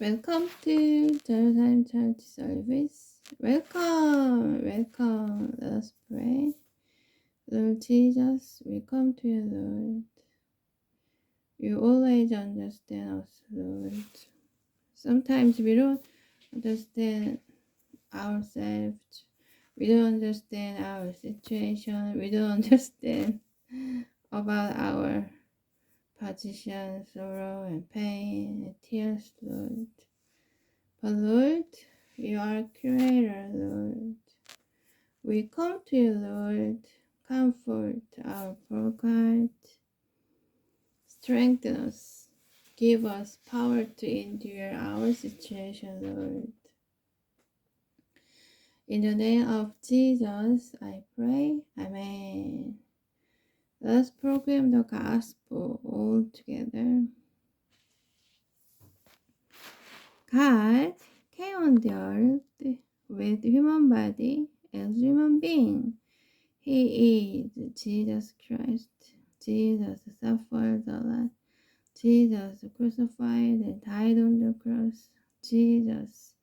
Welcome to Jerusalem Church service. Welcome. Let us pray. Lord Jesus, we come to you, Lord. You always understand us, Lord. Sometimes we don't understand ourselves. We don't understand our situation. We don't understand about our position, sorrow, and pain, and tears, Lord. But Lord, you are Creator, Lord. We come to you, Lord. Comfort our broken heart. Strengthen us. Give us power to endure our situation, Lord. In the name of Jesus, I pray. Amen. Let's proclaim the gospel all together. God came on the earth with human body as human being. He is Jesus Christ. Jesus suffered a lot. Jesus crucified and died on the cross. Jesus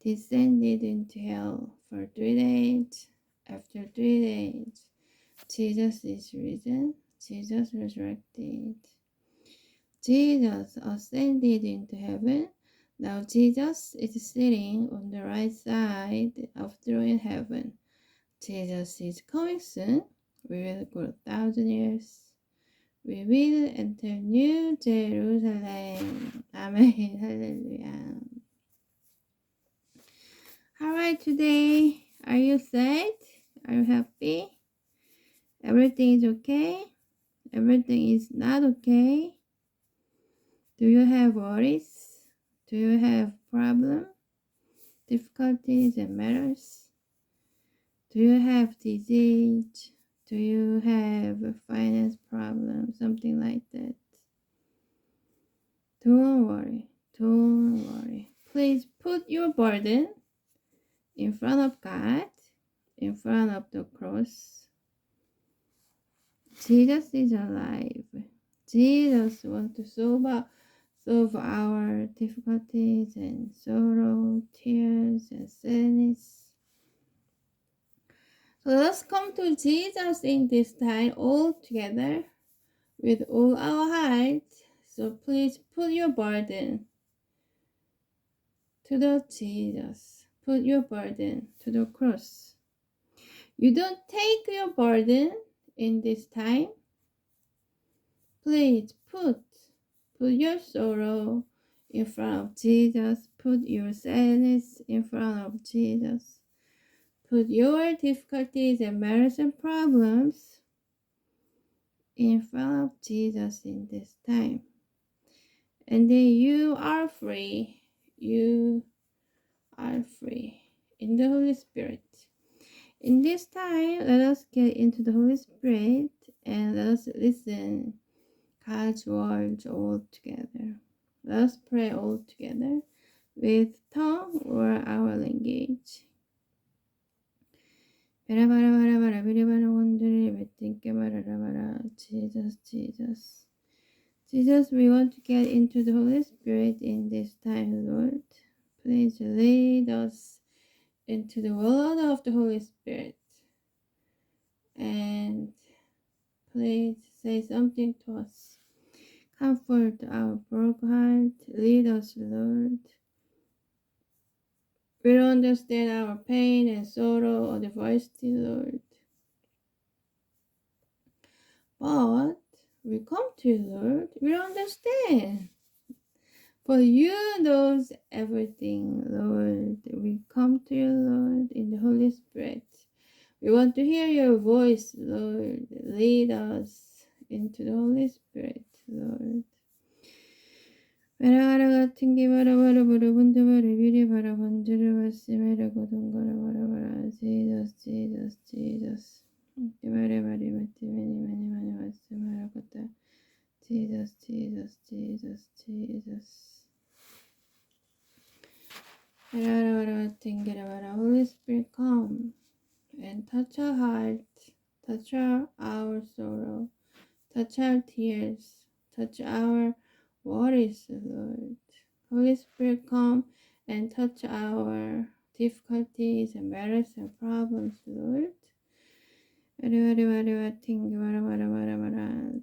descended into hell for 3 days. After 3 days, Jesus is risen. Jesus resurrected. Jesus ascended into heaven. Now Jesus is sitting on the right side of the throne in heaven. Jesus is coming soon. We will go 1,000 years. We will enter New Jerusalem. Amen. Hallelujah. Alright, today, are you sad? Are you happy? Everything is okay? Everything is not okay? Do you have worries? Do you have problems, difficulties, and matters? Do you have disease? Do you have a finance problem? Something like that. Don't worry. Don't worry. Please put your burden in front of God, in front of the cross. Jesus is alive. Jesus wants to solve our difficulties and sorrow, tears, and sadness. So let's come to Jesus in this time all together with all our hearts. So please put your burden to the Jesus. Put your burden to the cross. You don't take your burden in this time. Please put your sorrow in front of Jesus. Put your sadness in front of Jesus. Put your difficulties and matters and problems in front of Jesus in this time. And then you are free. You are free in the Holy Spirit. In this time, let us get into the Holy Spirit and let us listen God's words all together. Let us pray all together with tongue or our language. Jesus, Jesus. Jesus, we want to get into the Holy Spirit in this time, Lord. Please lead us into the world of the Holy Spirit. And please say something to us. Comfort our broken heart. Lead us, Lord. We don't understand our pain and sorrow or diversity, Lord. But we come to you, Lord. We don't understand. But you knows everything, Lord. We come to you, Lord, in the Holy Spirit. We want to hear your voice, Lord. Lead us into the Holy Spirit, Lord. 메라가라 같은 게 바라바라 부르분드바라 비리 바라 번지를 말씀해라 고동거라 바라바라 Jesus Jesus Jesus 말해 말이 맞지 많이 말씀하라 것다 Jesus Jesus Jesus Jesus 메라가라 같은 게 바라 Holy Spirit come and touch our heart, touch our sorrow, touch our tears, touch our worries, Lord. Holy Spirit, come and touch our difficulties and matters and problems, Lord.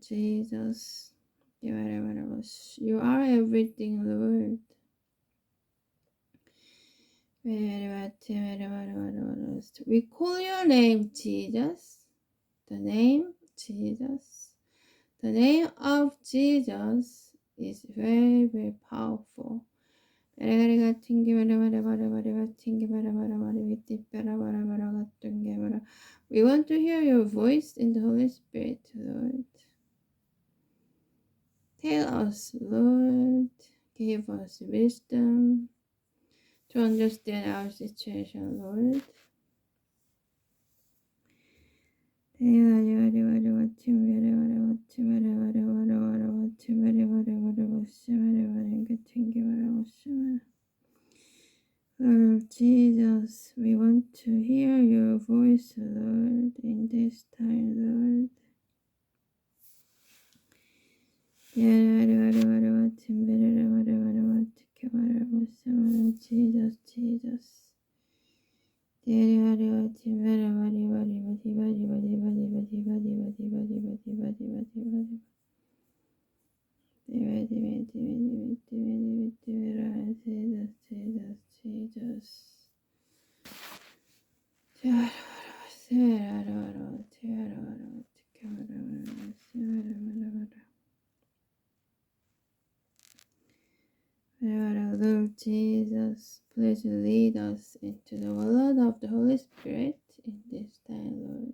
Jesus, you are everything, Lord. We call your name, Jesus. The name, Jesus. The name of Jesus is very, very powerful. We want to hear your voice in the Holy Spirit, Lord. Tell us, Lord. Give us wisdom to understand our situation, Lord. Lord Jesus, we want to hear your voice, Lord, in this time, Lord. Jesus, Jesus. Lord Jesus, please lead us into the world of the Holy Spirit in this time, Lord.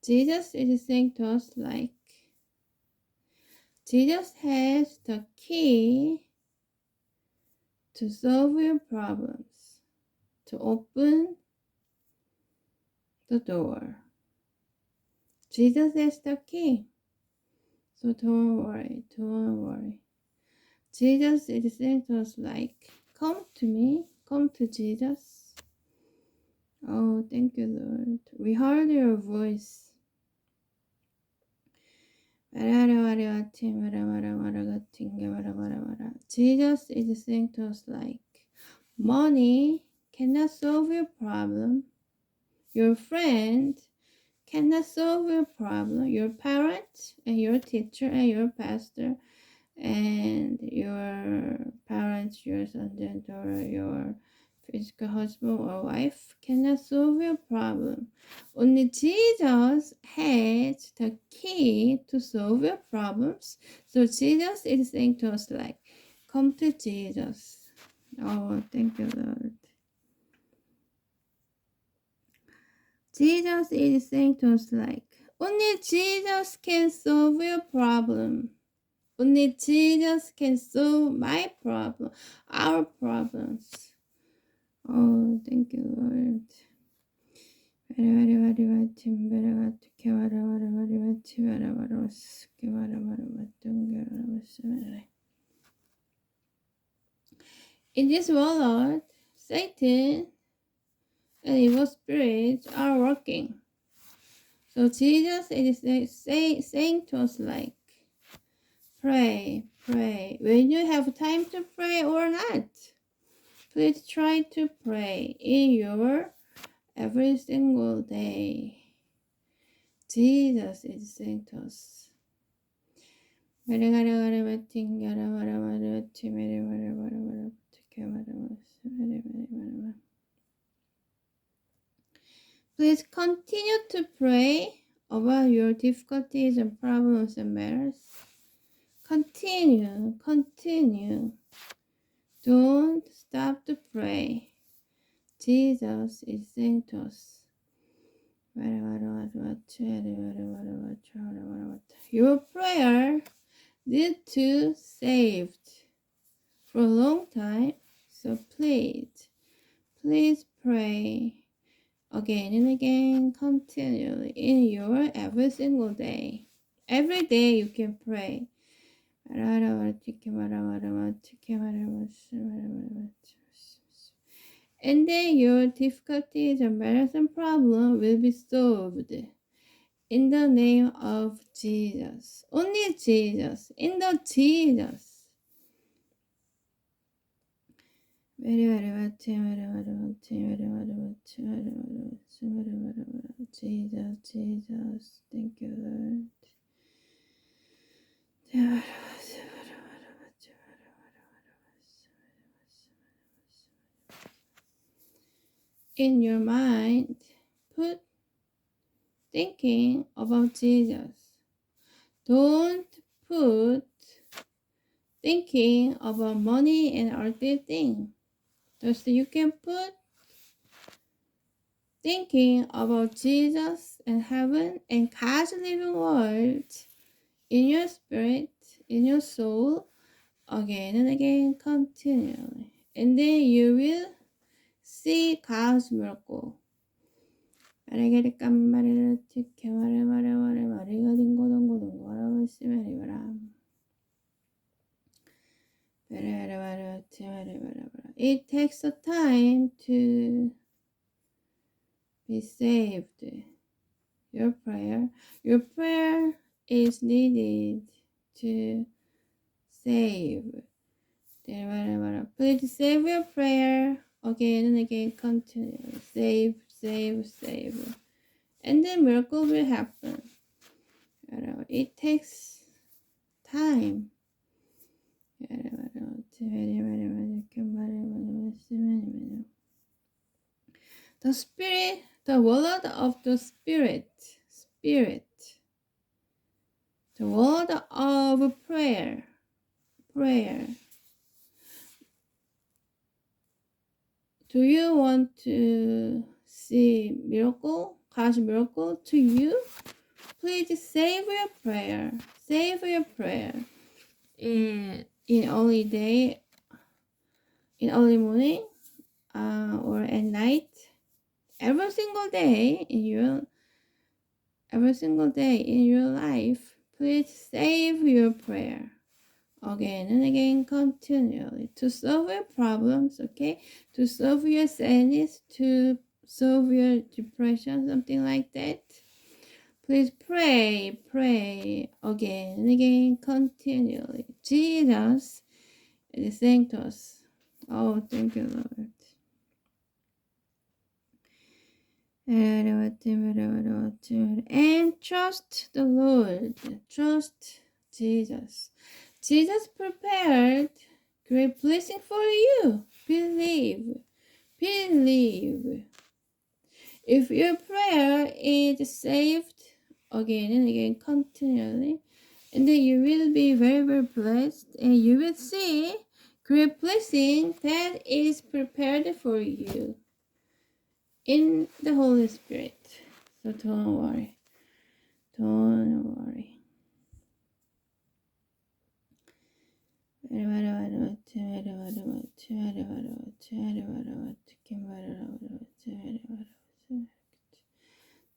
Jesus is saying to us like, Jesus has the key to solve your problems, to open the door. Jesus has the key. So don't worry. Jesus is saying to us like, come to me, come to Jesus. Oh, thank you, Lord. We heard your voice. Jesus is saying to us like, money cannot solve your problem. Your friend cannot solve your problem. Your parents and your teacher and your pastor and your parents, your son and daughter, your physical husband or wife cannot solve your problem. Only Jesus has the key to solve your problems. So Jesus is saying to us like, come to Jesus. Oh, thank you, Lord. Jesus is saying to us like, only Jesus can solve your problem. Only Jesus can solve my problem, our problems. Oh, thank you, Lord. In this world, Satan and evil spirits are working. So Jesus is saying to us like, pray. When you have time to pray or not, please try to pray in your every single day. Jesus is saying to us. Please continue to pray about your difficulties and problems and matters. Continue. Don't stop to pray. Jesus is saying to us. Your prayer needs to saved for a long time. So please pray again and again, continually in your every single day. Every day you can pray. And then your difficulties and medicine problem will be solved. In the name of Jesus. Only Jesus. In the Jesus. Very, very much, very, very much, very, very much, very, very much, very, very much. Jesus, Jesus. Thank you, Lord. In your mind, put thinking about Jesus. Don't put thinking about money and earthly things. Just you can put thinking about Jesus and heaven and God's living world in your spirit, in your soul, again and again, continually. And then you will see God's miracle. 말해게리 깜말이를 티케 말해 말이가 딩고동고동 뭐라고 있으면이거라. It takes a time to be saved. Your prayer is needed to save. Please save your prayer again and again, continue. Save. And then miracle will happen. It takes time. The spirit, the word of the spirit. The word of prayer. Do you want to see miracle, God's miracle to you? Please save your prayer. In early day, in early morning, or at night. Every single day in your life, please save your prayer again and again, continually, to solve your problems, okay? To solve your sadness, to solve your depression, something like that. Please pray again and again, continually. Jesus is saying to us, oh, thank you, Lord. And trust the Lord. Trust Jesus. Jesus prepared great blessing for you. Believe. If your prayer is saved again and again continually, and then you will be very, very blessed, and you will see great blessing that is prepared for you in the Holy Spirit. So don't worry.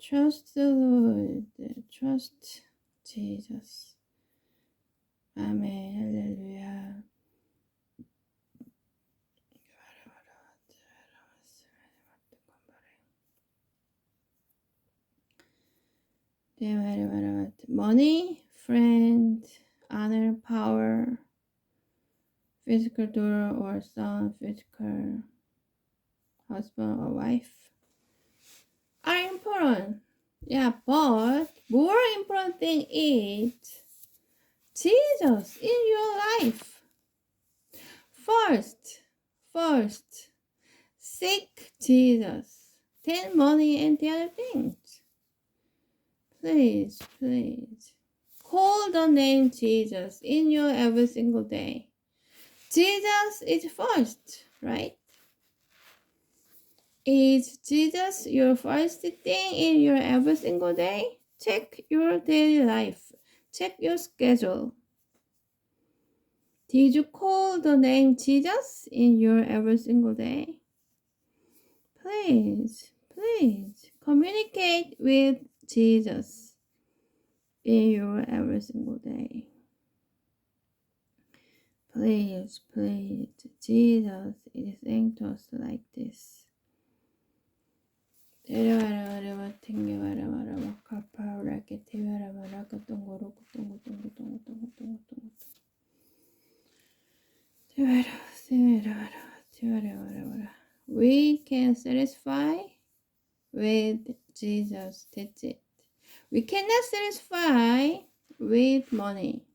Trust the Lord. Trust Jesus. Amen. Hallelujah. Money, friend, honor, power, physical daughter or son, physical husband or wife are important. Yeah, but more important thing is Jesus in your life. First, seek Jesus. Then money and the other things. Please. Call the name Jesus in your every single day. Jesus is first, right? Is Jesus your first thing in your every single day? Check your daily life. Check your schedule. Did you call the name Jesus in your every single day? Please communicate with Jesus in your every single day. Please, please, Jesus is saying to us like this. 데려와라 튕겨와라 마라 마카파라 게테와라 마라 똥고로 똥고똥고똥고똥고똥고똥고 데려와라. We can satisfy with Jesus. That's it. We cannot satisfy with money.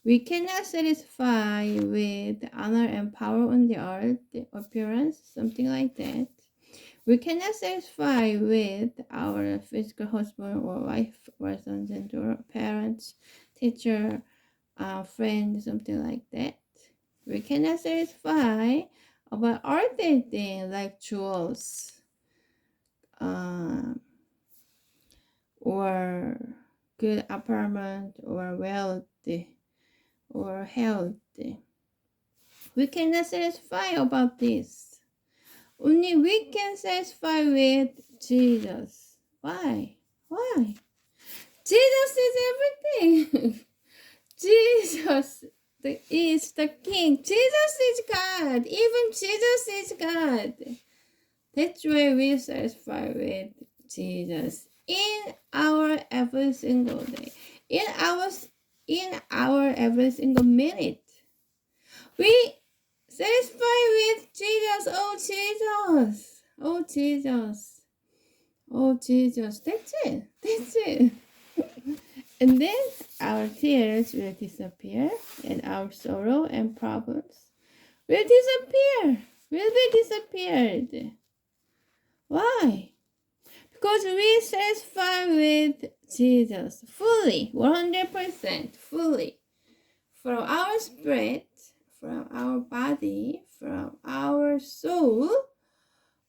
We cannot satisfy with honor and power on the earth, the appearance, something like that. We cannot satisfy with our physical husband or wife or sons and parents, teacher, friend, something like that. We cannot satisfy about earthly things like jewels, or good apartment, or wealth, or health. We cannot satisfy about this. Only we can satisfy with Jesus. Why? Jesus is everything. Jesus is the King. Jesus is God. Even Jesus is God. That's why we satisfy with Jesus in our every single day. In our every single minute. We satisfy with Jesus. Oh Jesus. Oh Jesus. Oh Jesus. That's it. And then our tears will disappear and our sorrow and problems will disappear. Will be disappeared. Why? Because we satisfy with Jesus fully, 100%, fully. From our spirit, from our body, from our soul,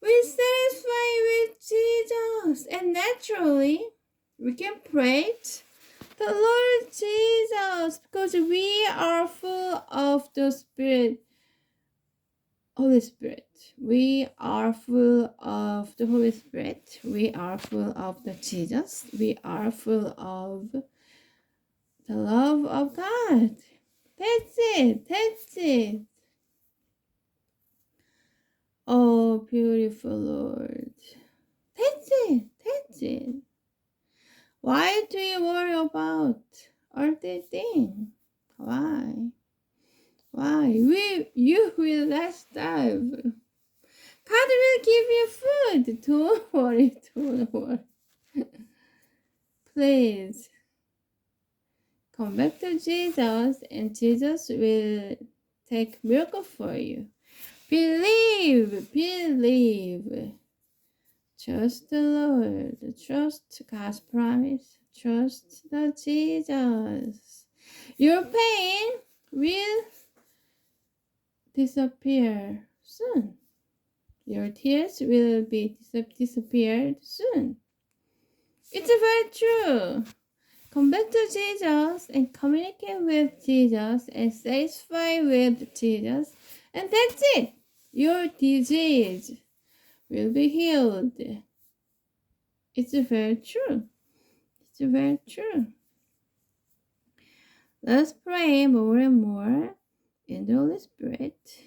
we satisfy with Jesus. And naturally, we can praise the Lord Jesus because we are full of the Spirit, Holy Spirit. We are full of the Holy Spirit. We are full of the Jesus. We are full of the love of God. That's it. Oh, beautiful Lord. That's it. Why do you worry about earthly things? Why? You will not starve. God will give you food. Don't worry. Please come back to Jesus, and Jesus will take miracle for you. Believe. Trust the Lord. Trust God's promise. Trust the Jesus. Your pain will disappear soon. Your tears will be disappeared soon. It's very true. Come back to Jesus and communicate with Jesus and satisfy with Jesus, and that's it. Your disease will be healed. It's very true. Let's pray more and more in the Holy Spirit.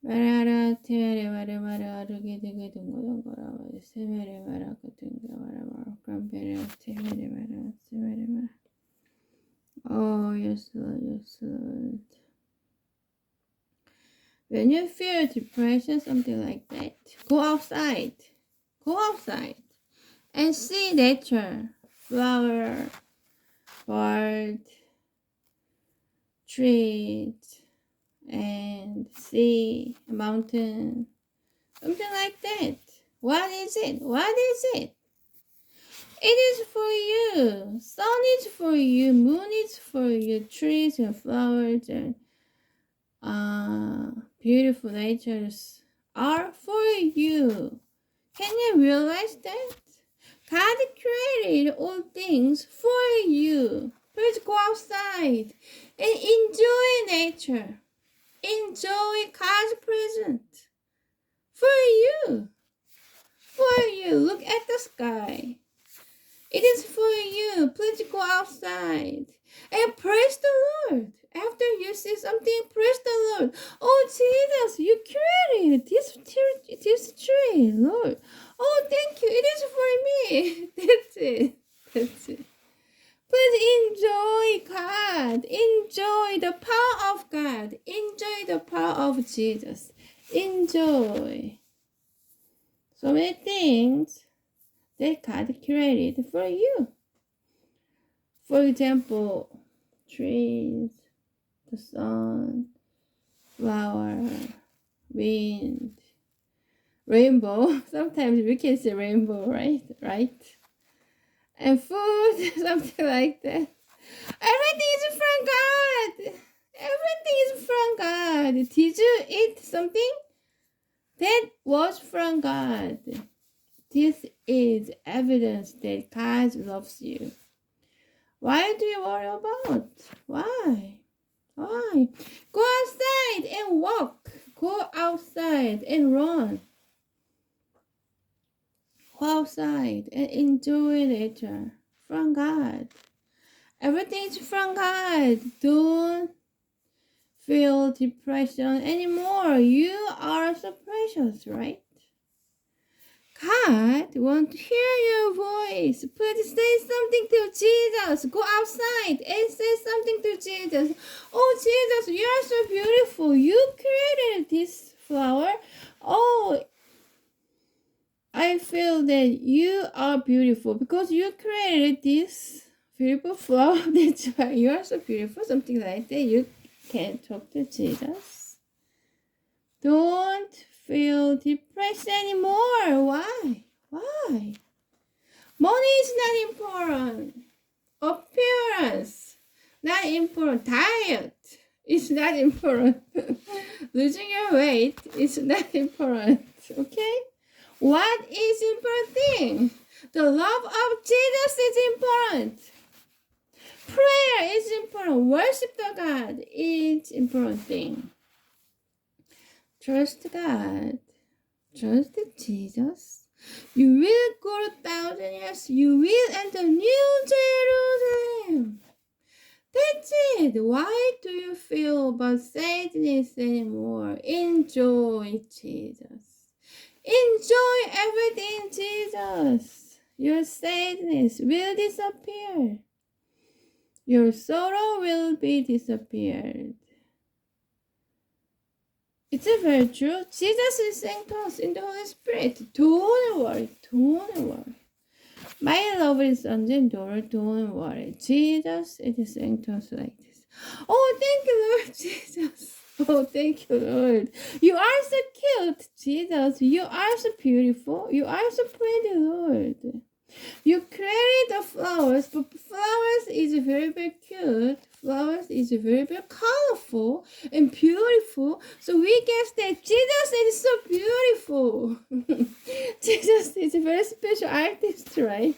말하라 테레 말하라 아르게드게 둥고둥고라 세메레 말하 같은게 말하 깜베레 테레 말하 세메레 말하. Oh yes Lord. When you feel depression, something like that, go outside and see nature, flower, bird, trees, and sea, a mountain, something like that. What is it? It is for you. Sun is for you. Moon is for you. Trees and flowers and beautiful natures are for you. Can you realize that? God created all things for you. Please go outside and enjoy nature. Enjoy God's presence for you. Look at the sky. It is for you. Please go outside And praise the Lord. After you see something, praise the Lord. Oh, Jesus, you created this tree, Lord. Oh, thank you. It is for me. That's it. That's it. Please enjoy God. Enjoy the power of God. Enjoy the power of Jesus. Enjoy so many things that God created for you. For example, trees, the sun, flower, wind, rainbow. Sometimes we can see rainbow, right? Right? And food, something like that. Everything is from God. Everything is from God. Did you eat something? That was from God. This is evidence that God loves you. Why do you worry about? Why? Why? Go outside and walk. Go outside and run. Go outside and enjoy nature from God. Everything is from God. Don't feel depression anymore. You are so precious, right? God wants to hear your voice. Please say something to Jesus. Go outside and say something to Jesus. Oh, Jesus, you are so beautiful. You created this flower. Oh, I feel that you are beautiful because you created this beautiful flower. That's why you are so beautiful. Something like that. You can talk to Jesus. Don't feel depressed anymore. Why? Why? Money is not important. Appearance, not important. Diet is not important. Losing your weight is not important. Okay? What is important thing? The love of Jesus is important. Prayer is important. Worship the God is important thing. Trust God. Trust Jesus. You will go 1,000 years. You will enter New Jerusalem. That's it. Why do you feel about sadness anymore? Enjoy Jesus. Enjoy everything, Jesus. Your sadness will disappear. Your sorrow will be disappeared. It's very true. Jesus is saying to us in the Holy Spirit, don't worry, don't worry. My lovely sons and daughters, don't worry. Jesus is saying to us like this. Oh, thank you, Lord Jesus. Oh, thank you, Lord. You are so cute, Jesus. You are so beautiful. You are so pretty, Lord. You created the flowers, but flowers is very, very cute. Flowers is very, very colorful and beautiful. So we guess that Jesus is so beautiful. Jesus is a very special artist, right?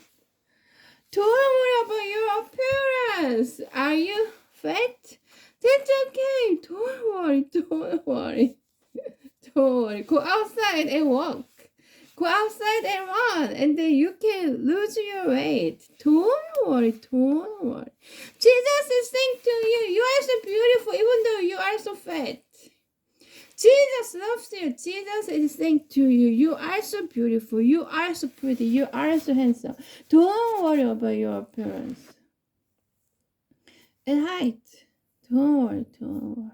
Don't worry about your appearance. Are you fat? That's okay. Don't worry. Don't worry. Don't worry. Go outside and walk. Go outside and run, and then you can lose your weight. Don't worry. Don't worry. Jesus is saying to you, you are so beautiful even though you are so fat. Jesus loves you. Jesus is saying to you, you are so beautiful. You are so pretty. You are so handsome. Don't worry about your appearance and height. Don't worry. Don't worry.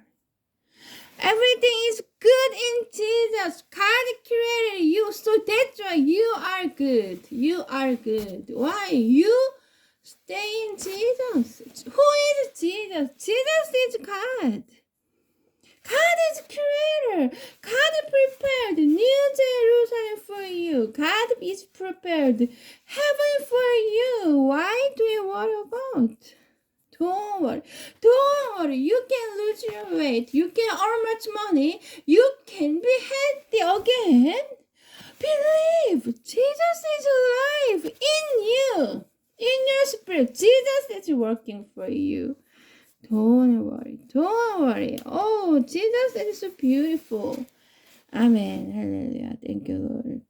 Everything is good in Jesus. God created you, so that's why you are good. You are good. Why? You stay in Jesus. Who is Jesus? Jesus is God. God is creator. God prepared New Jerusalem for you. God is prepared heaven for you. Why do you worry about? Don't worry. Don't worry. You can lose your weight. You can earn much money. You can be healthy again. Believe Jesus is alive in you. In your spirit. Jesus is working for you. Don't worry. Don't worry. Oh, Jesus is so beautiful. Amen. Hallelujah. Thank you, Lord.